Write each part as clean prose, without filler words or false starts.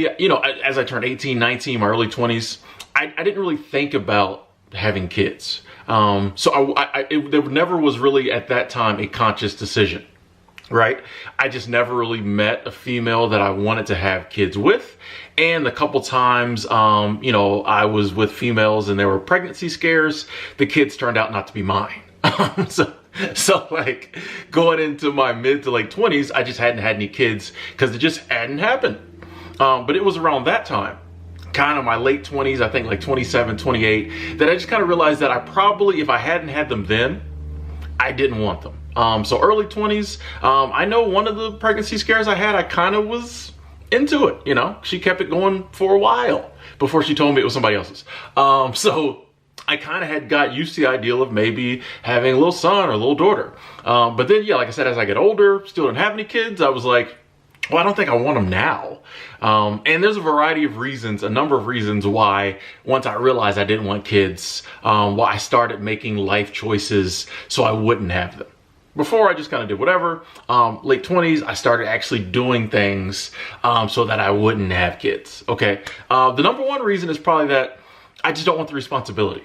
Yeah, you know, as I turned 18, 19, my early 20s, I didn't really think about having kids. So there never was really at that time a conscious decision, right? I just never really met a female that I wanted to have kids with. And the couple times, you know, I was with females and there were pregnancy scares, the kids turned out not to be mine. So like going into my mid to late 20s, I just hadn't had any kids because it just hadn't happened. But it was around that time, kind of my late 20s, I think like 27, 28, that I just kind of realized that I probably, if I hadn't had them then, I didn't want them. So early 20s, I know one of the pregnancy scares I had, I kind of was into it, you know. She kept it going for a while before she told me it was somebody else's. So I kind of had got used to the ideal of maybe having a little son or a little daughter. But then, yeah, like I said, as I get older, still didn't have any kids, I was like, well, I don't think I want them now. And there's a variety of reasons, a number of reasons why, once I realized I didn't want kids, why I started making life choices so I wouldn't have them. Before, I just kind of did whatever. Late 20s, I started actually doing things so that I wouldn't have kids, okay? The number one reason is probably that I just don't want the responsibility.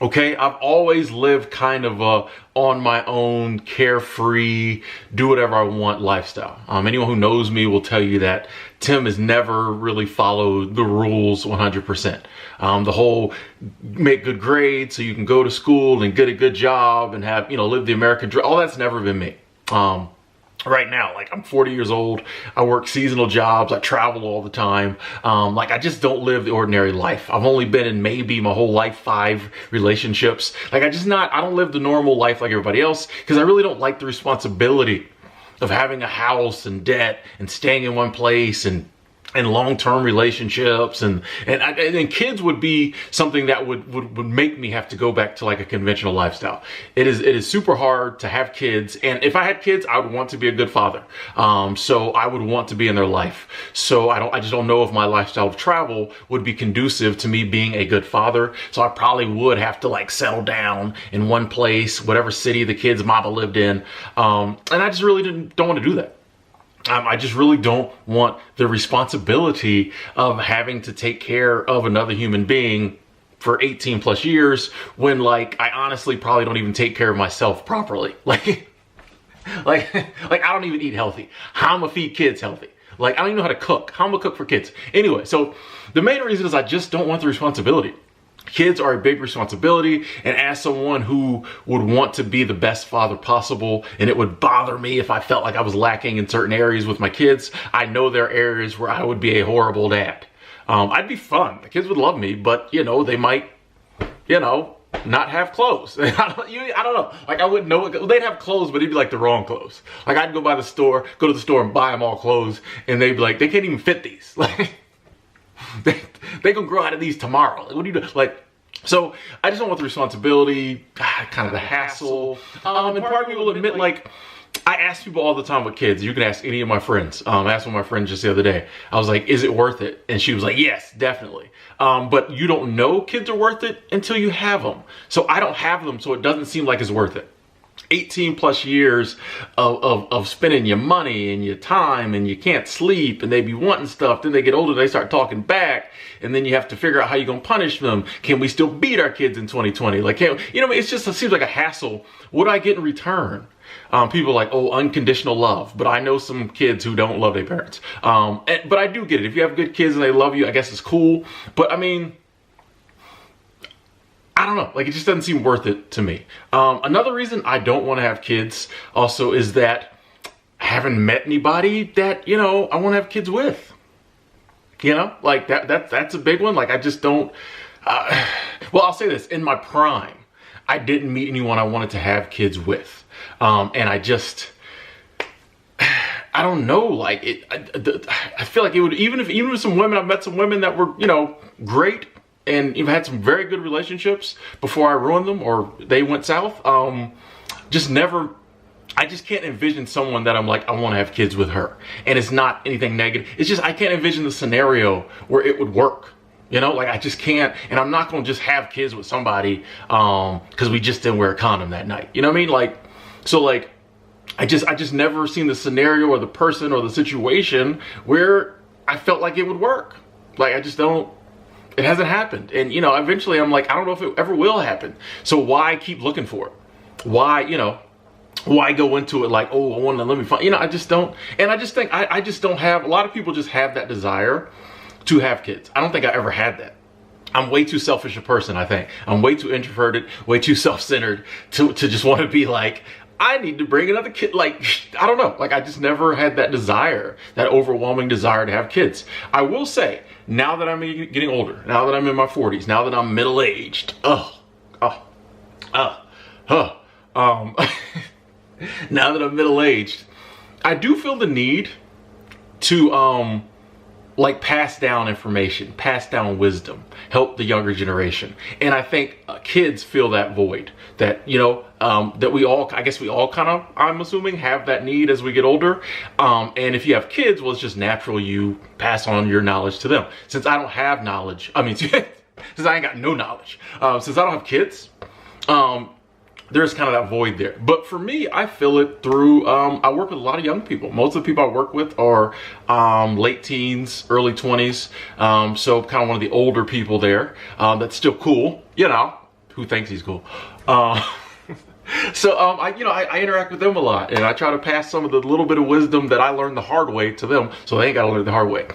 Okay, I've always lived kind of a on my own, carefree, do whatever I want lifestyle. Anyone who knows me will tell you that Tim has never really followed the rules 100%. The whole make good grades so you can go to school and get a good job and have, you know, live the American dream, all that's never been me. Right now, like I'm 40 years old, I work seasonal jobs, I travel all the time. Like I just don't live the ordinary life. I've only been in maybe my whole life 5 relationships. Like I don't live the normal life like everybody else because I really don't like the responsibility of having a house and debt and staying in one place and long-term relationships and kids would be something that would make me have to go back to like a conventional lifestyle. It is super hard to have kids, and if I had kids, I would want to be a good father. So I would want to be in their life. So I just don't know if my lifestyle of travel would be conducive to me being a good father. So I probably would have to like settle down in one place, whatever city the kids' mama lived in. And I just really don't want to do that. I just really don't want the responsibility of having to take care of another human being for 18 plus years when like I honestly probably don't even take care of myself properly. Like I don't even eat healthy. How am I feed kids healthy? Like I don't even know how to cook. How am I cook for kids? Anyway, so the main reason is I just don't want the responsibility. Kids are a big responsibility, and as someone who would want to be the best father possible, and it would bother me if I felt like I was lacking in certain areas with my kids, I know there are areas where I would be a horrible dad. I'd be fun. The kids would love me, but, you know, they might, you know, not have clothes. I don't know. Like, I wouldn't know. They'd have clothes, but it'd be like the wrong clothes. Like, I'd go to the store and buy them all clothes, and they'd be like, they can't even fit these. Like, they gonna grow out of these tomorrow. What do you do? Like, so I just don't want the responsibility, kind of the hassle. And part of me will admit, like, I ask people all the time with kids. You can ask any of my friends. I asked one of my friends just the other day. I was like, is it worth it? And she was like, yes, definitely. But you don't know kids are worth it until you have them. So I don't have them, so it doesn't seem like it's worth it. 18 plus years of spending your money and your time, and you can't sleep, and they be wanting stuff. Then they get older, they start talking back, and then you have to figure out how you're gonna punish them. Can we still beat our kids in 2020? Like, it seems like a hassle. What do I get in return? People are like, oh, unconditional love. But I know some kids who don't love their parents. But I do get it. If you have good kids and they love you, I guess it's cool. But I mean, I don't know, like it just doesn't seem worth it to me. Another reason I don't want to have kids also is that I haven't met anybody that, you know, I want to have kids with. You know, like that's a big one. Like I just don't, well, I'll say this, in my prime, I didn't meet anyone I wanted to have kids with. And I just, I don't know, like I feel like it would, even with some women, I've met some women that were, you know, great, and you've had some very good relationships before I ruined them or they went south. I just can't envision someone that I'm like, I want to have kids with her. And it's not anything negative. It's just, I can't envision the scenario where it would work. You know, like I just can't, and I'm not going to just have kids with somebody because we just didn't wear a condom that night. You know what I mean? Like, so like, I just never seen the scenario or the person or the situation where I felt like it would work. Like, I just don't, it hasn't happened. And, you know, eventually I'm like, I don't know if it ever will happen. So why keep looking for it? Why, you know, why go into it like, oh, I want to, let me find, you know, I just don't. And I just think I just don't have, a lot of people just have that desire to have kids. I don't think I ever had that. I'm way too selfish a person, I think. I'm way too introverted, way too self-centered to just want to be like, I need to bring another kid. Like, I don't know. Like, I just never had that desire, that overwhelming desire to have kids. I will say, now that I'm getting older, now that I'm in my 40s, now that I'm middle-aged, now that I'm middle-aged, I do feel the need to, like, pass down information, pass down wisdom, help the younger generation. And I think kids feel that void, that, you know, that we all, I guess we all kind of, I'm assuming, have that need as we get older. And if you have kids, well, it's just natural you pass on your knowledge to them. Since I don't have knowledge, I mean, since I ain't got no knowledge, since I don't have kids, there's kind of that void there. But for me, I feel it through, I work with a lot of young people. Most of the people I work with are late teens, early 20s. So kind of one of the older people there that's still cool, you know, who thinks he's cool. So I interact with them a lot, and I try to pass some of the little bit of wisdom that I learned the hard way to them, so they ain't got to learn it the hard way.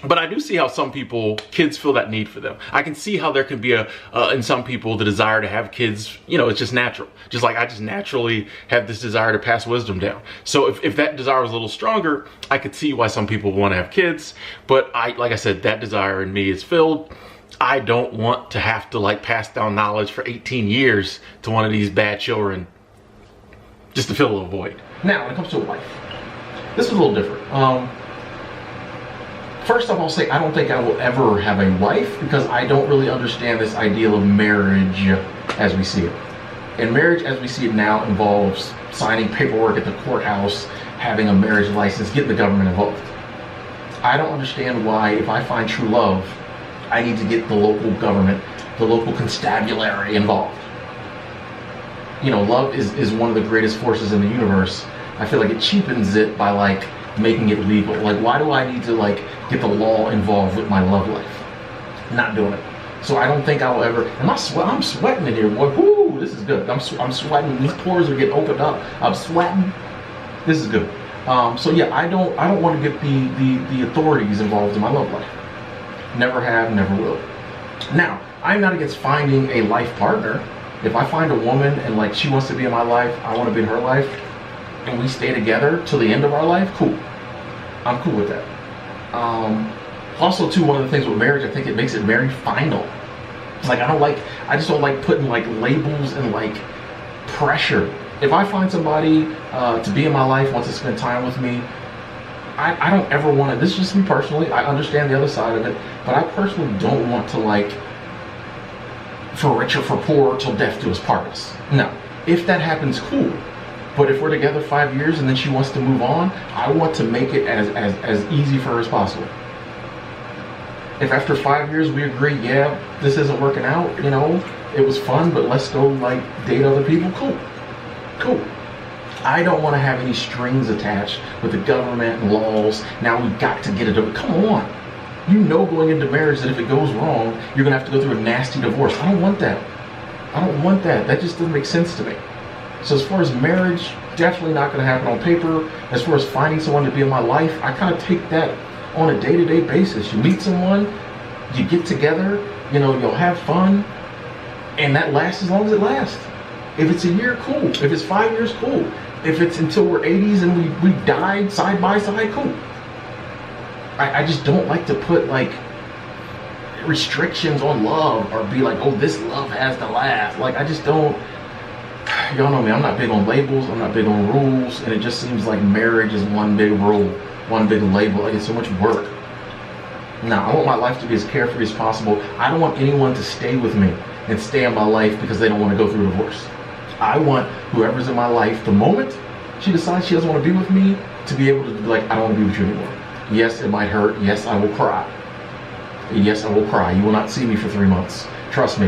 But I do see how some people, kids feel that need for them. I can see how there can be in some people, the desire to have kids, you know, it's just natural. Just like I just naturally have this desire to pass wisdom down. So if that desire was a little stronger, I could see why some people want to have kids. But like I said, that desire in me is filled. I don't want to have to like pass down knowledge for 18 years to one of these bad children just to fill a little void. Now, when it comes to a wife, this is a little different. First off, I'll say I don't think I will ever have a wife because I don't really understand this ideal of marriage as we see it. And marriage as we see it now involves signing paperwork at the courthouse, having a marriage license, getting the government involved. I don't understand why, if I find true love, I need to get the local government, the local constabulary involved. You know, love is one of the greatest forces in the universe. I feel like it cheapens it by like making it legal. Like, why do I need to like get the law involved with my love life? Not doing it. So I don't think I will ever. I'm sweating in here, boy. Whoo, this is good. I'm sweating. These pores are getting opened up. I'm sweating. This is good. So yeah, I don't want to get the authorities involved in my love life. Never have, never will. Now, I'm not against finding a life partner. If I find a woman and like she wants to be in my life, I want to be in her life, and we stay together till the end of our life, cool. I'm cool with that. Also too, one of the things with marriage, I think it makes it very final. Like I just don't like putting like labels and like pressure. If I find somebody to be in my life, wants to spend time with me, I don't ever want to, this is just me personally, I understand the other side of it, but I personally don't want to like, for richer, for poorer, till death do us part us. No. If that happens, cool. But if we're together 5 years and then she wants to move on, I want to make it as easy for her as possible. If after 5 years we agree, yeah, this isn't working out, you know, it was fun, but let's go like date other people, cool. Cool. I don't want to have any strings attached with the government and laws. Now we got to get it. Come on. You know going into marriage that if it goes wrong, you're going to have to go through a nasty divorce. I don't want that. I don't want that. That just doesn't make sense to me. So as far as marriage, definitely not going to happen on paper. As far as finding someone to be in my life, I kind of take that on a day-to-day basis. You meet someone, you get together, you know, you'll have fun, and that lasts as long as it lasts. If it's a year, cool. If it's 5 years, cool. If it's until we're 80s and we died side by side, cool. I just don't like to put like restrictions on love or be like, oh, this love has to last. Like, I just don't. Y'all know me, I'm not big on labels, I'm not big on rules, and it just seems like marriage is one big rule, one big label. Like, it's so much work. Now, I want my life to be as carefree as possible. I don't want anyone to stay with me and stay in my life because they don't want to go through a divorce. I want whoever's in my life, the moment she decides she doesn't want to be with me, to be able to be like, I don't want to be with you anymore. Yes, it might hurt. Yes, I will cry. Yes, I will cry. You will not see me for 3 months. Trust me,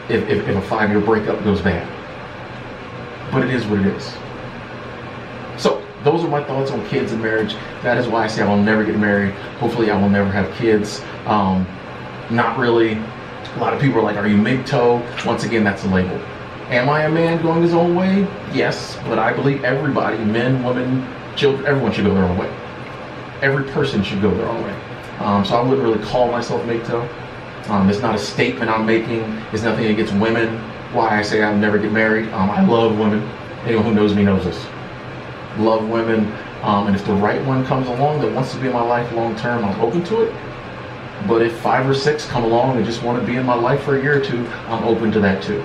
if a 5-year breakup goes bad. But it is what it is. So, those are my thoughts on kids and marriage. That is why I say I will never get married. Hopefully I will never have kids. Not really. A lot of people are like, are you MGTOW? Once again, that's a label. Am I a man going his own way? Yes, but I believe everybody, men, women, children, everyone should go their own way. Every person should go their own way. So I wouldn't really call myself MGTOW. It's not a statement I'm making. It's nothing against women. Why I say I'll never get married. I love women. Anyone who knows me knows this. Love women. And if the right one comes along that wants to be in my life long term, I'm open to it. But if 5 or 6 come along and just want to be in my life for a year or two, I'm open to that too.